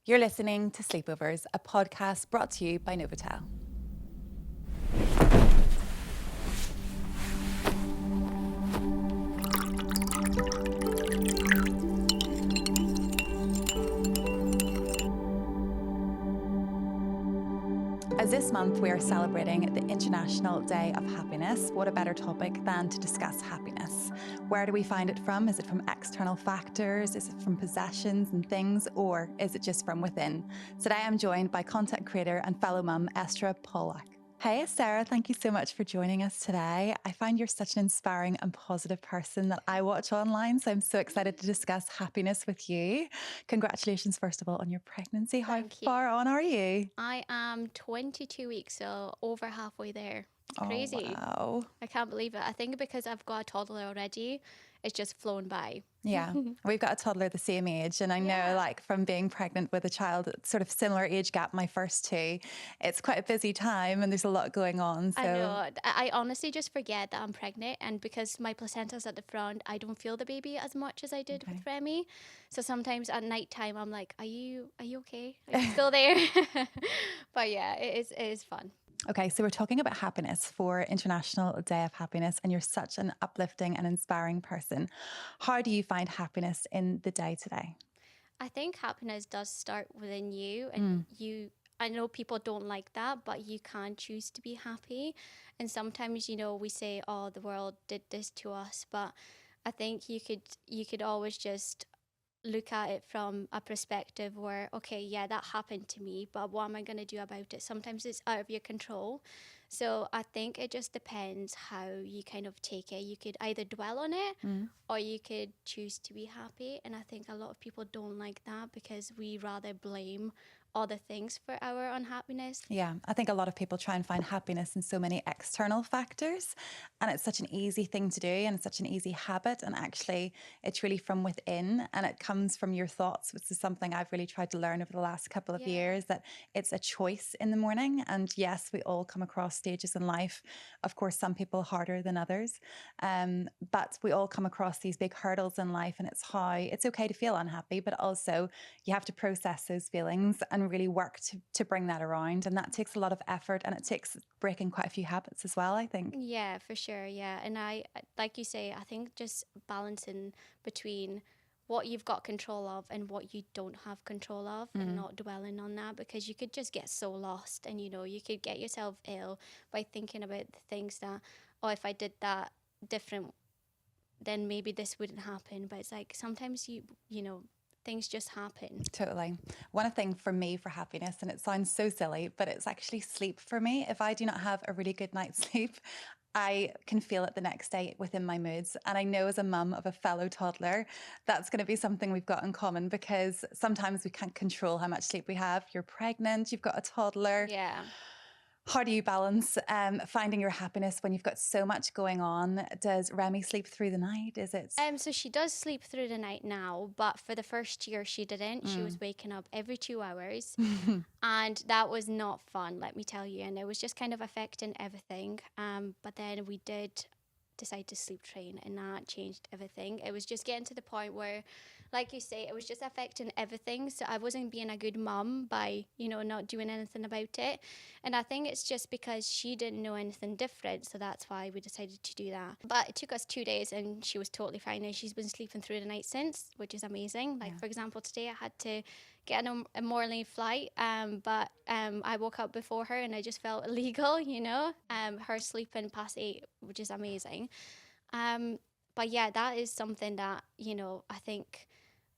You're listening to Sleepovers, a podcast brought to you by Novotel. As this month we are celebrating the International Day of Happiness, what a better topic than to discuss happiness? Where do we find it from? Is it from external factors? Is it from possessions and things? Or is it just from within? Today I'm joined by content creator and fellow mum, Estera Pawlak. Hey, Estera, thank you so much for joining us today. I find you're such an inspiring and positive person that I watch online, so I'm so excited to discuss happiness with you. Congratulations, first of all, on your pregnancy. How Thank you. far on are you? I am 22 weeks, so over halfway there. It's Oh, crazy. wow. I can't believe it. I think because I've got a toddler already, it's just flown by. Yeah, we've got a toddler the same age. And I know, Yeah. like, from being pregnant with a child, sort of similar age gap, my first two, it's quite a busy time and there's a lot going on. I know. So, I honestly just forget that I'm pregnant, and because my placenta's at the front, I don't feel the baby as much as I did with Remy. So sometimes at night time, I'm like, "Are you okay? Are you still there?" But yeah, it is fun. okay, so we're talking about happiness for International Day of Happiness, and you're such an uplifting and inspiring person. How do you find happiness in the day today? I think happiness does start within you, and I know people don't like that, but you can choose to be happy. And sometimes, we say, "Oh, the world did this to us," but I think you could always just look at it from a perspective where, okay, yeah, that happened to me, but what am I going to do about it? Sometimes it's out of your control. So I think it just depends how you kind of take it. You could either dwell on it or you could choose to be happy. And I think a lot of people don't like that because we rather blame other things for our unhappiness. Yeah, I think a lot of people try and find happiness in so many external factors. And it's such an easy thing to do and it's such an easy habit. And actually, it's really from within and it comes from your thoughts, which is something I've really tried to learn over the last couple of Yeah. years, that it's a choice in the morning. And yes, we all come across stages in life. Of course, some people harder than others. But we all come across these big hurdles in life. And it's okay to feel unhappy, but also you have to process those feelings and really work to bring that around. And that takes a lot of effort and it takes breaking quite a few habits as well, I think. Yeah, for sure. Yeah. And like you say, I think just balancing between what you've got control of and what you don't have control of and not dwelling on that, because you could just get so lost and, you could get yourself ill by thinking about the things that, oh, if I did that different, then maybe this wouldn't happen. But it's like sometimes things just happen. Totally. One thing for me for happiness, and it sounds so silly, but it's actually sleep for me. If I do not have a really good night's sleep, I can feel it the next day within my moods. And I know as a mum of a fellow toddler, that's going to be something we've got in common because sometimes we can't control how much sleep we have. You're pregnant, you've got a toddler. Yeah. How do you balance finding your happiness when you've got so much going on? Does Remy sleep through the night? Is it? So she does sleep through the night now, but for the first year she didn't. She was waking up every 2 hours, and that was not fun, let me tell you. And it was just kind of affecting everything. But then we did decide to sleep train, and that changed everything. It was just getting to the point where, like you say, it was just affecting everything. So I wasn't being a good mum by, not doing anything about it. And I think it's just because she didn't know anything different. So that's why we decided to do that. But it took us 2 days and she was totally fine. And she's been sleeping through the night since, which is amazing. Like, for example, today I had to get on a morning flight, but I woke up before her and I just felt illegal, her sleeping past 8, which is amazing. But yeah, that is something that, I think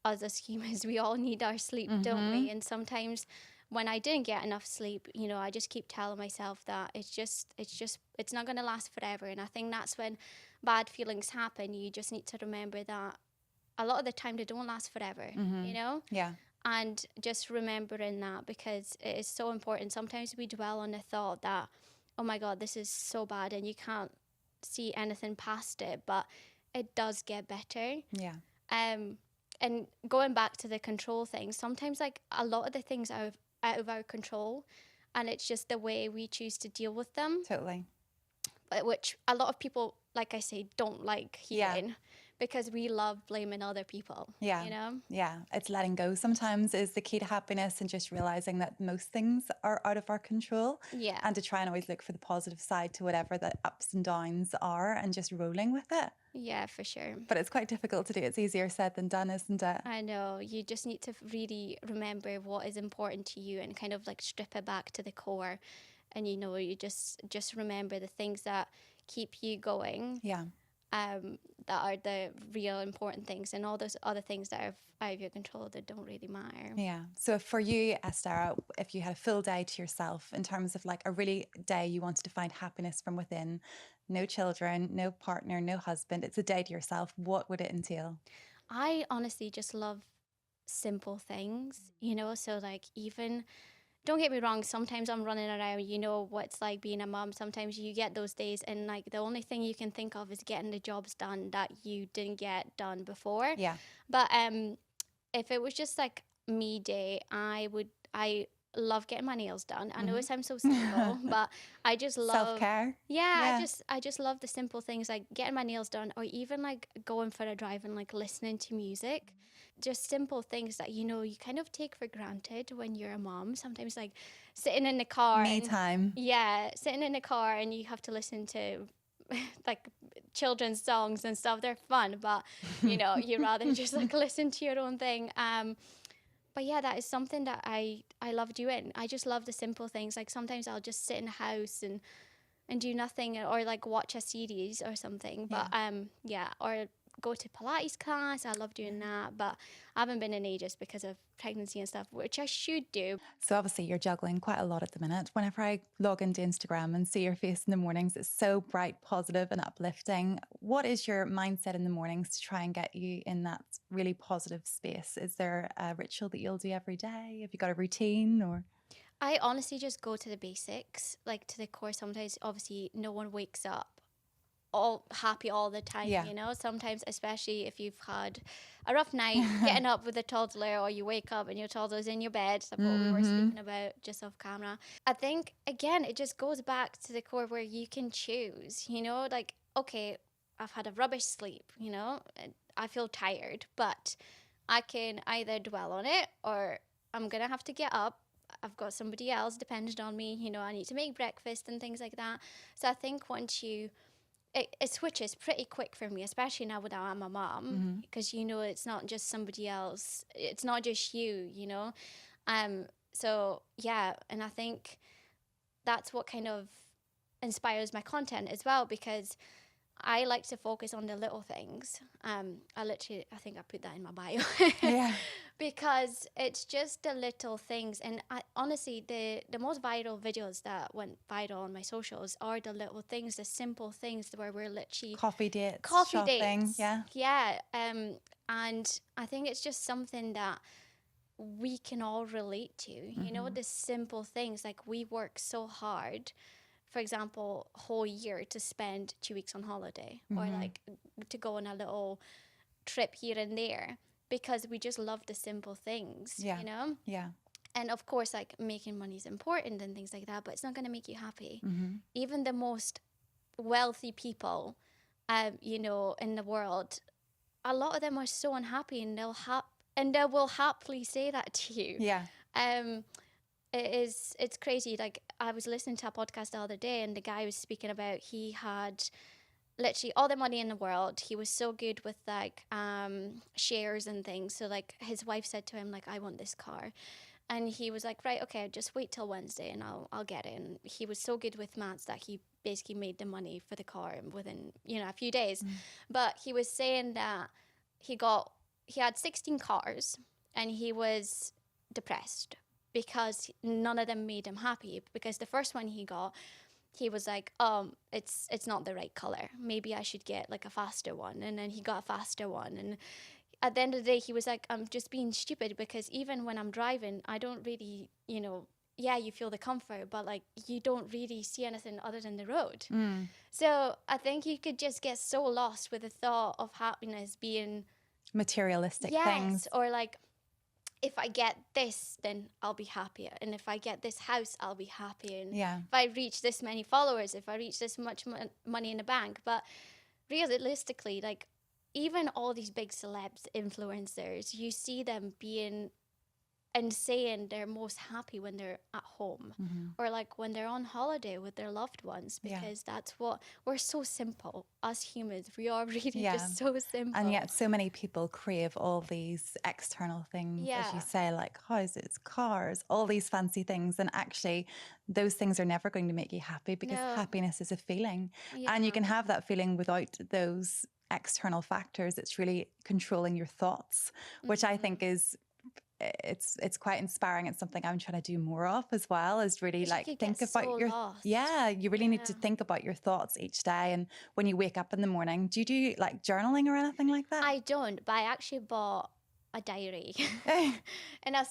us as humans, we all need our sleep, don't we? And sometimes when I didn't get enough sleep, I just keep telling myself that it's not going to last forever. And I think that's when bad feelings happen. You just need to remember that a lot of the time they don't last forever, Yeah. And just remembering that, because it is so important. Sometimes we dwell on the thought that, oh my God, this is so bad and you can't see anything past it, but it does get better. Yeah. And going back to the control thing, sometimes like a lot of the things are out of our control, and it's just the way we choose to deal with them. Totally. But which a lot of people, like I say, don't like hearing, because we love blaming other people. Yeah. You know? Yeah. It's letting go sometimes is the key to happiness, and just realizing that most things are out of our control. Yeah. And to try and always look for the positive side to whatever the ups and downs are, and just rolling with it. Yeah, for sure. But it's quite difficult to do. It's easier said than done, isn't it? I know. You just need to really remember what is important to you and kind of like strip it back to the core. And you just remember the things that keep you going. Yeah. That are the real important things, and all those other things that are out of your control that don't really matter. Yeah. So for you, Estera, if you had a full day to yourself in terms of like a really day you wanted to find happiness from within, no children, no partner, no husband, it's a day to yourself, what would it entail? I honestly just love simple things, so like, even, don't get me wrong, sometimes I'm running around, what it's like being a mom. Sometimes you get those days and like the only thing you can think of is getting the jobs done that you didn't get done before. Yeah. But if it was just like me day, I love getting my nails done. I know it sounds so simple, but I just love self-care. Yeah, I just love the simple things, like getting my nails done, or even like going for a drive and like listening to music. Just simple things that you kind of take for granted when you're a mom. Sometimes like sitting in the car, Me time. yeah, sitting in the car and you have to listen to like children's songs and stuff. They're fun, but you rather just like listen to your own thing. But yeah, that is something that I love doing. I just love the simple things. Like sometimes I'll just sit in the house and do nothing, or like watch a series or something. But or go to Pilates class. I love doing that, but I haven't been in ages because of pregnancy and stuff, which I should do. So obviously you're juggling quite a lot at the minute. Whenever I log into Instagram and see your face in the mornings, it's so bright, positive and uplifting. What is your mindset in the mornings to try and get you in that really positive space? Is there a ritual that you'll do every day? Have you got a routine or? I honestly just go to the basics, like to the core. Sometimes obviously no one wakes up all happy all the time, sometimes, especially if you've had a rough night getting up with a toddler, or you wake up and your toddler's in your bed, like what we were speaking about just off camera. I think again it just goes back to the core where you can choose, like, okay, I've had a rubbish sleep, I feel tired, but I can either dwell on it, or I'm gonna have to get up. I've got somebody else dependent on me, I need to make breakfast and things like that. So I think once it switches pretty quick for me, especially now that I'm a mom, because it's not just somebody else, it's not just you, so yeah, and I think that's what kind of inspires my content as well, because I like to focus on the little things. I think I put that in my bio. Yeah. Because it's just the little things. And honestly, the most viral videos that went viral on my socials are the little things, the simple things where we're literally... Coffee dates, shopping. dates. Yeah. Yeah. And I think it's just something that we can all relate to, the simple things. Like, we work so hard, for example, whole year to spend 2 weeks on holiday, or like to go on a little trip here and there, because we just love the simple things, Yeah. And of course, like, making money is important and things like that, but it's not going to make you happy. Even the most wealthy people, in the world, a lot of them are so unhappy, and they will happily say that to you. Yeah. It's crazy. Like, I was listening to a podcast the other day, and the guy was speaking about, he had literally all the money in the world. He was so good with like shares and things. So like, his wife said to him, like, I want this car. And he was like, right, okay, just wait till Wednesday and I'll get it. And he was so good with maths that he basically made the money for the car within, a few days. But he was saying that he had 16 cars, and he was depressed because none of them made him happy. Because the first one he got, he was like, it's not the right color. Maybe I should get like a faster one. And then he got a faster one. And at the end of the day, he was like, I'm just being stupid, because even when I'm driving, I don't really, yeah, you feel the comfort, but like, you don't really see anything other than the road. So I think you could just get so lost with the thought of happiness being materialistic things. Or like, if I get this, then I'll be happier. And if I get this house, I'll be happy. And if I reach this many followers, if I reach this much money in the bank. But realistically, like, even all these big celebs, influencers, you see them being and saying they're most happy when they're at home or like when they're on holiday with their loved ones, because that's what we're so simple as humans. We are really just so simple. And yet so many people crave all these external things, as you say, like houses, cars, all these fancy things. And actually those things are never going to make you happy, because happiness is a feeling. And you can have that feeling without those external factors. It's really controlling your thoughts, which I think is it's quite inspiring. It's something I'm trying to do more of as well, is really like think about your you really need to think about your thoughts each day. And when you wake up in the morning, do you do like journaling or anything like that? I don't, but I actually bought a diary. And I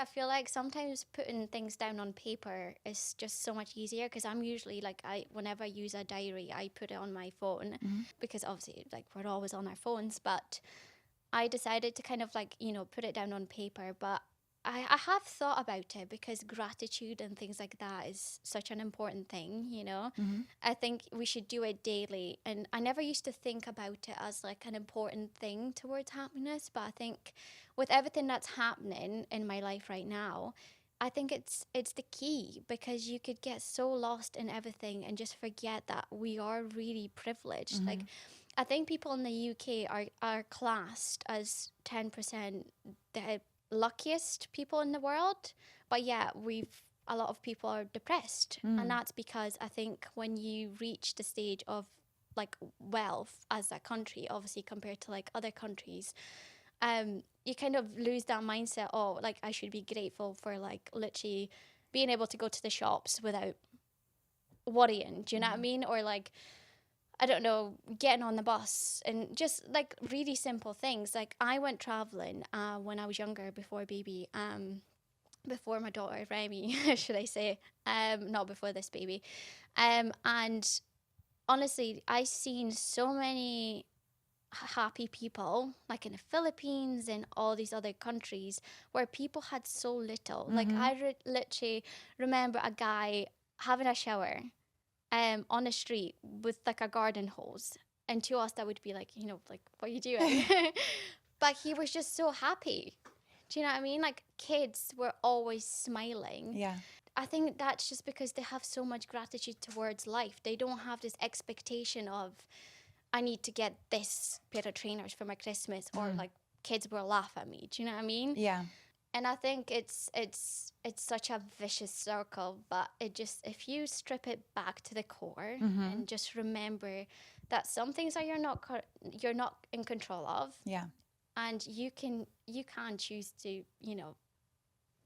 feel like sometimes putting things down on paper is just so much easier, because I'm usually like, whenever I use a diary, I put it on my phone, because obviously like we're always on our phones, but I decided to kind of like, put it down on paper. But I have thought about it, because gratitude and things like that is such an important thing, I think we should do it daily. And I never used to think about it as like an important thing towards happiness. But I think with everything that's happening in my life right now, I think it's the key, because you could get so lost in everything and just forget that we are really privileged. Like, I think people in the UK are classed as 10% the luckiest people in the world. But yeah, a lot of people are depressed. And that's because I think when you reach the stage of like wealth as a country, obviously compared to like other countries, you kind of lose that mindset, oh, like I should be grateful for like literally being able to go to the shops without worrying. Do you know what I mean? Or like, I don't know, getting on the bus, and just like really simple things. Like I went traveling when I was younger, before baby, before my daughter Remy, should I say, not before this baby. And honestly, I seen so many happy people, like in the Philippines and all these other countries, where people had so little. Like I literally remember a guy having a shower on the street with like a garden hose, and to us that would be like, like, what are you doing? But he was just so happy. Do you know what I mean? Like kids were always smiling. I think that's just because they have so much gratitude towards life. They don't have this expectation of, I need to get this pair of trainers for my Christmas, or like kids will laugh at me. Do you know what I mean? And I think it's such a vicious circle, but if you strip it back to the core and just remember that some things are you're not in control of. And you can choose to,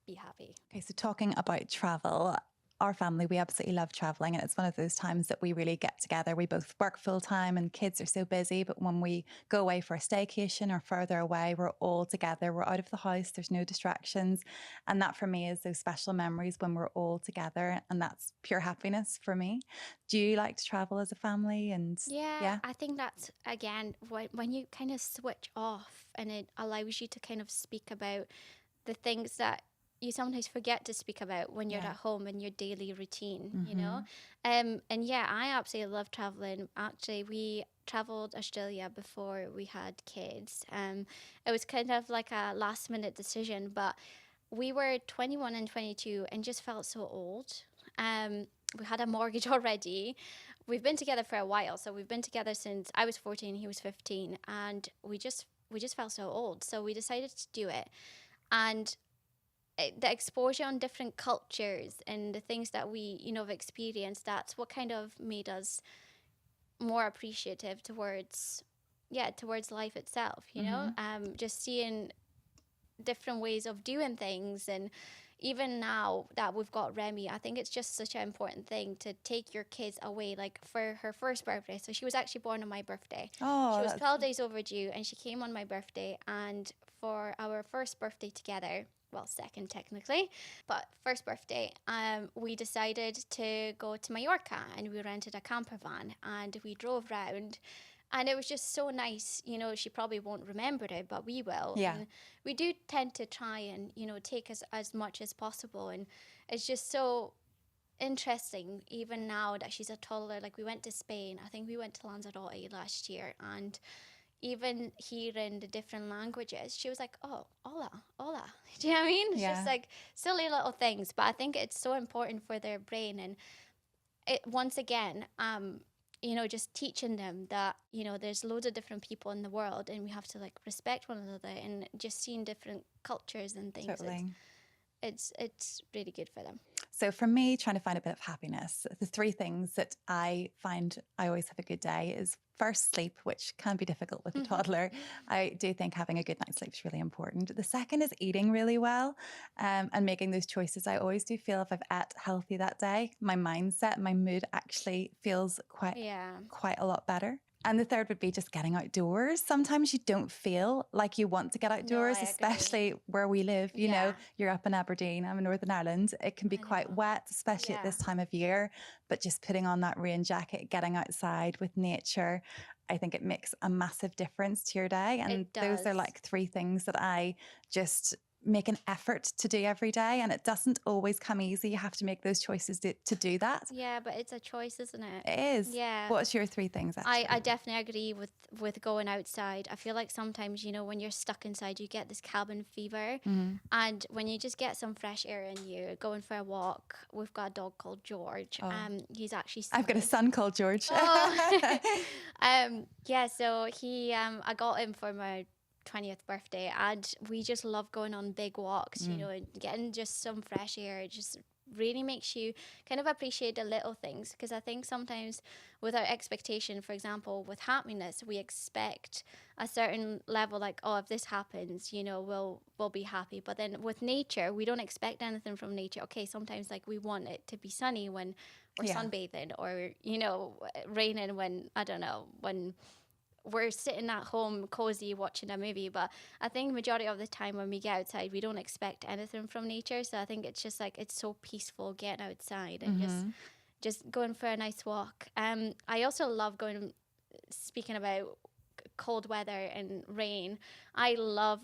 be happy. Okay, so talking about travel, our family, we absolutely love traveling, and it's one of those times that we really get together. We both work full time and kids are so busy, but when we go away for a staycation or further away, we're all together. We're out of the house, there's no distractions. And that for me is those special memories when we're all together, and that's pure happiness for me. Do you like to travel as a family? And yeah, I think that's, again, when you kind of switch off, and it allows you to kind of speak about the things that you sometimes forget to speak about when you're at home in your daily routine, and yeah, I absolutely love traveling. Actually, we traveled Australia before we had kids. It was kind of like a last minute decision, but we were 21 and 22 and just felt so old. We had a mortgage already. We've been together for a while, so we've been together since I was 14, he was 15, and we just felt so old. So we decided to do it. And the exposure on different cultures and the things that we, have experienced, that's what kind of made us more appreciative towards life itself, just seeing different ways of doing things. And even now that we've got Remy, I think it's just such an important thing to take your kids away, like for her first birthday. So she was actually born on my birthday. She was 12 days overdue, and she came on my birthday. And for our first birthday together, well, second technically, but first birthday, we decided to go to Mallorca, and we rented a camper van and we drove around. And it was just so nice. She probably won't remember it, but we will. And we do tend to try and, take as much as possible. And it's just so interesting, even now that she's a toddler. Like, we went to Spain. I think we went to Lanzarote last year. And even hearing the different languages, she was like, oh, hola, hola. Do you know what I mean? It's Yeah. just like silly little things. But I think it's so important for their brain. And it, once again, you know, just teaching them that, you know, there's loads of different people in the world and we have to like respect one another, and just seeing different cultures and things. Totally. It's really good for them. So for me, trying to find a bit of happiness, the three things that I find I always have a good day is first, sleep, which can be difficult with a toddler. I do think having a good night's sleep is really important. The second is eating really well, and making those choices. I always do feel if I've ate healthy that day, my mindset, my mood actually feels quite a lot better. And the third would be just getting outdoors. Sometimes you don't feel like you want to get outdoors, I agree. especially where we live. You know, you're up in Aberdeen, I'm in Northern Ireland. It can be quite wet, especially at this time of year. But just putting on that rain jacket, getting outside with nature, I think it makes a massive difference to your day. And those are like three things that I just make an effort to do every day, and it doesn't always come easy. You have to make those choices to do that. Yeah, but it's a choice, isn't it? It is. Yeah. What's your three things, actually? I definitely agree with going outside. I feel like sometimes, you know, when you're stuck inside, you get this cabin fever. And when you just get some fresh air in you, going for a walk. We've got a dog called George. He's actually I've got a son called George. Yeah, so he I got him for my 20th birthday, and we just love going on big walks, you know, and getting just some fresh air. It just really makes you kind of appreciate the little things, because I think sometimes with our expectation, for example, with happiness, we expect a certain level, like, oh, if this happens, you know, we'll be happy. But then with nature, we don't expect anything from nature. Okay, sometimes like we want it to be sunny when we're sunbathing, or, you know, raining when, I don't know, when we're sitting at home cozy watching a movie. But I think majority of the time when we get outside, we don't expect anything from nature. So I think it's just like, it's so peaceful getting outside and just going for a nice walk. I also love going, speaking about cold weather and rain, I love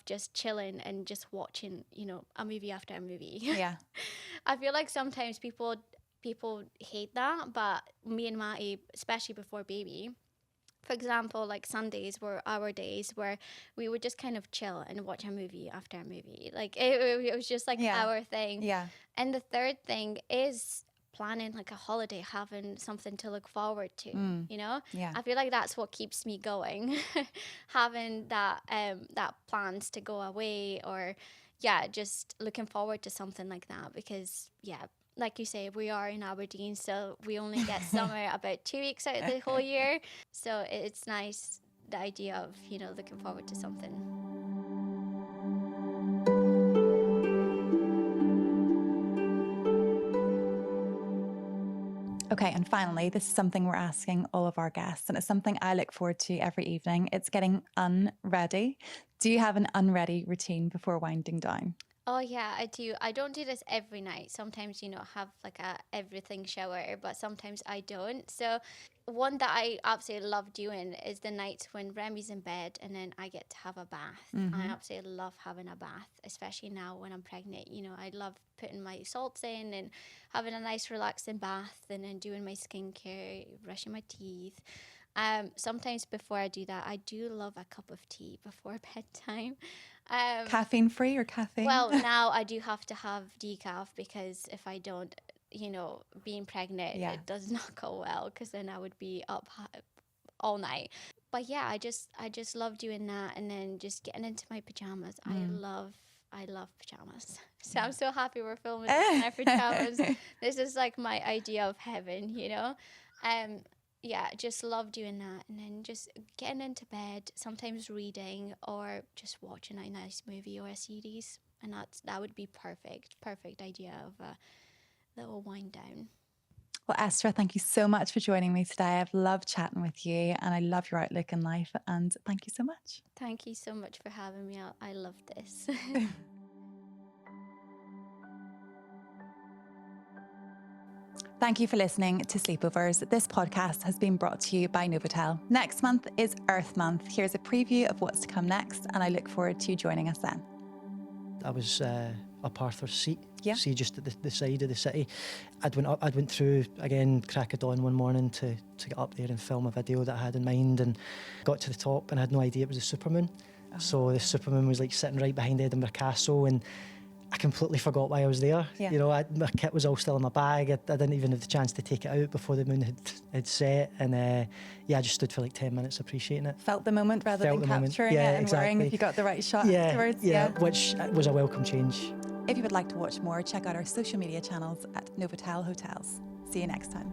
just chilling and just watching, you know, a movie after a movie. Yeah. I feel like sometimes people hate that, but me and Matty, especially before baby, for example, like Sundays were our days where we would just kind of chill and watch a movie after a movie. Like it was just like our thing. Yeah. And the third thing is planning like a holiday, having something to look forward to, you know? Yeah. I feel like that's what keeps me going. Having that plans to go away, or just looking forward to something like that, because like you say, we are in Aberdeen, so we only get summer about 2 weeks out of the whole year. So it's nice, the idea of, you know, looking forward to something. Okay, and finally, this is something we're asking all of our guests, and it's something I look forward to every evening. It's getting unready. Do you have an unready routine before winding down? Oh yeah, I do. I don't do this every night. Sometimes, you know, have like a everything shower, but sometimes I don't. So one that I absolutely love doing is the nights when Remy's in bed and then I get to have a bath. I absolutely love having a bath, especially now when I'm pregnant. You know, I love putting my salts in and having a nice relaxing bath, and then doing my skincare, brushing my teeth. Sometimes before I do that, I do love a cup of tea before bedtime. Caffeine free or caffeine? Well, now I do have to have decaf, because if I don't, you know, being pregnant, it does not go well, because then I would be up all night. But yeah, I just love doing that, and then just getting into my pajamas. I love pajamas. So I'm so happy we're filming in our pajamas. This is like my idea of heaven, you know? Just love doing that, and then just getting into bed, sometimes reading or just watching a nice movie or a series, and that would be perfect idea of a little wind down. Well, Estera, thank you so much for joining me today. I've loved chatting with you, and I love your outlook in life, and thank you so much. Thank you so much for having me. I love this. Thank you for listening to Sleepovers. This podcast has been brought to you by Novotel. Next month is Earth Month. Here's a preview of what's to come next, and I look forward to you joining us then. I was up Arthur's Seat. Yeah. See, just at the side of the city. I'd went through, again, crack of dawn one morning to get up there and film a video that I had in mind, and got to the top and I had no idea it was the supermoon. So the supermoon was like sitting right behind Edinburgh Castle, and I completely forgot why I was there. Yeah. You know, my kit was all still in my bag. I didn't even have the chance to take it out before the moon had set. And I just stood for like 10 minutes appreciating it. Felt the moment rather Felt than the moment. capturing Yeah, it and worrying exactly. if you got the right shot afterwards. Yeah, which was a welcome change. If you would like to watch more, check out our social media channels at Novotel Hotels. See you next time.